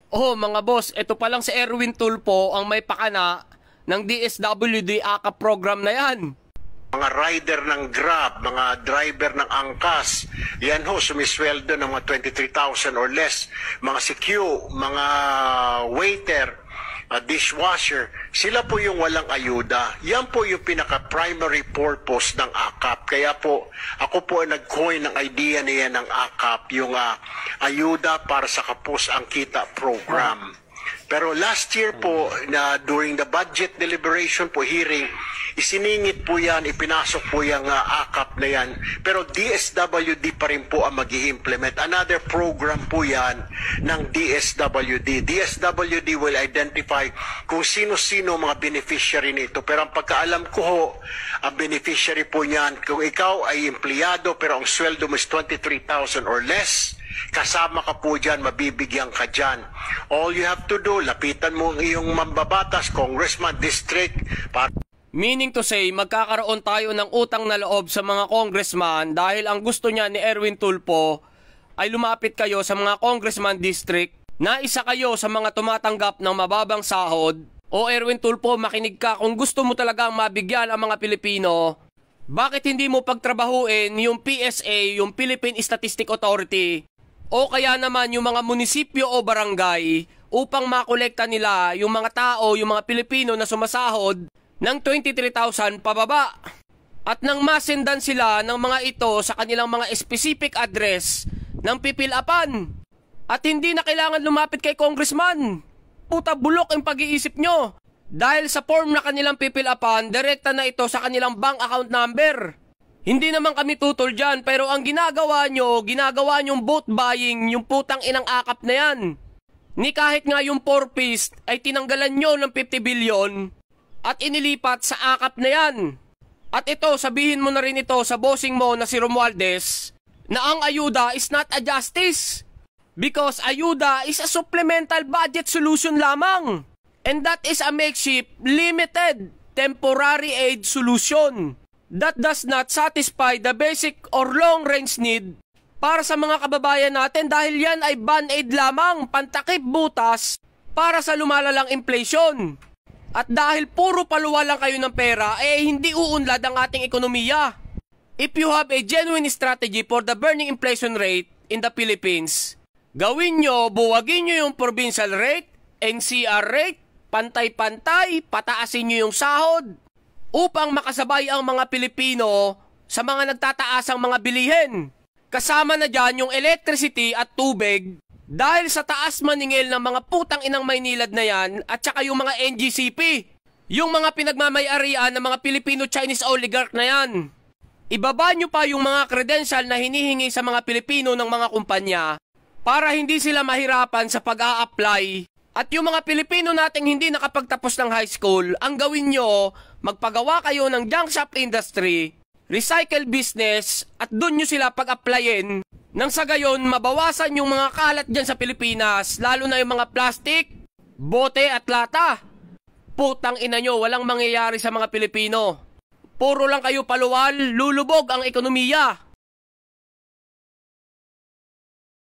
Oh mga boss, ito pa lang si Erwin Tulfo ang may pakana ng DSWD AKAP program na yan. Mga rider ng Grab, mga driver ng angkas, yan ho, sumisweldo ng mga 23,000 or less. Mga CQ, mga waiter, dishwasher, sila po yung walang ayuda. Yan po yung pinaka-primary purpose ng AKAP. Kaya po, ako po nag-coin ng idea niya ng AKAP, yung ayuda para sa kapos ang kita program. Pero last year po, during the budget deliberation po, hearing, isiningit po yan, ipinasok po yung AKAP na yan. Pero DSWD pa rin po ang mag-i-implement. Another program po yan ng DSWD. DSWD will identify kung sino-sino mga beneficiary nito. Pero ang pagkaalam ko ho, ang beneficiary po niyan, kung ikaw ay empleyado pero ang sweldo mo is 23,000 or less, kasama ka po dyan, mabibigyan ka dyan. All you have to do, lapitan mo ang iyong mambabatas, congressman, district, para... Meaning to say, magkakaroon tayo ng utang na loob sa mga congressman dahil ang gusto niya ni Erwin Tulfo ay lumapit kayo sa mga congressman district na isa kayo sa mga tumatanggap ng mababang sahod. O Erwin Tulfo, makinig ka, kung gusto mo talagang mabigyan ang mga Pilipino, bakit hindi mo pagtrabahuin yung PSA, yung Philippine Statistic Authority, o kaya naman yung mga munisipyo o barangay upang makolekta nila yung mga tao, yung mga Pilipino na sumasahod ng 23,000 pababa. At nang masendan sila ng mga ito sa kanilang mga specific address ng pipilapan. At hindi na kailangan lumapit kay congressman. Puta bulok ang pag-iisip nyo. Dahil sa form na kanilang pipilapan, direkta na ito sa kanilang bank account number. Hindi naman kami tutol dyan, pero ang ginagawa nyong vote buying, yung putang inang AKAP na yan. Ni kahit nga yung 4-piece ay tinanggalan nyo ng 50 billion at inilipat sa AKAP na yan. At ito, sabihin mo na rin ito sa bossing mo na si Romualdez na ang ayuda is not a justice. Because ayuda is a supplemental budget solution lamang. And that is a makeshift, limited, temporary aid solution that does not satisfy the basic or long-range need para sa mga kababayan natin dahil yan ay band-aid lamang, pantakip butas para sa lumalalang inflation. At dahil puro paluwa lang kayo ng pera, hindi uunlad ang ating ekonomiya. If you have a genuine strategy for the burning inflation rate in the Philippines, gawin nyo, buwagin nyo yung provincial rate, NCR rate, pantay-pantay, pataasin nyo yung sahod upang makasabay ang mga Pilipino sa mga nagtataasang mga bilihin. Kasama na dyan yung electricity at tubig dahil sa taas maningil ng mga putang inang Maynilad na yan at saka yung mga NGCP, yung mga pinagmamayarian ng mga Filipino-Chinese oligarch na yan. Ibaba nyo pa yung mga credential na hinihingi sa mga Pilipino ng mga kumpanya para hindi sila mahirapan sa pag-a-apply. At yung mga Pilipino nating hindi nakapagtapos ng high school, ang gawin nyo, magpagawa kayo ng junk shop industry, recycle business, at dun nyo sila pag-applyin. Nang sa gayon, mabawasan yung mga kalat dyan sa Pilipinas, lalo na yung mga plastic, bote at lata. Putang ina nyo, walang mangyayari sa mga Pilipino. Puro lang kayo paluwal, lulubog ang ekonomiya.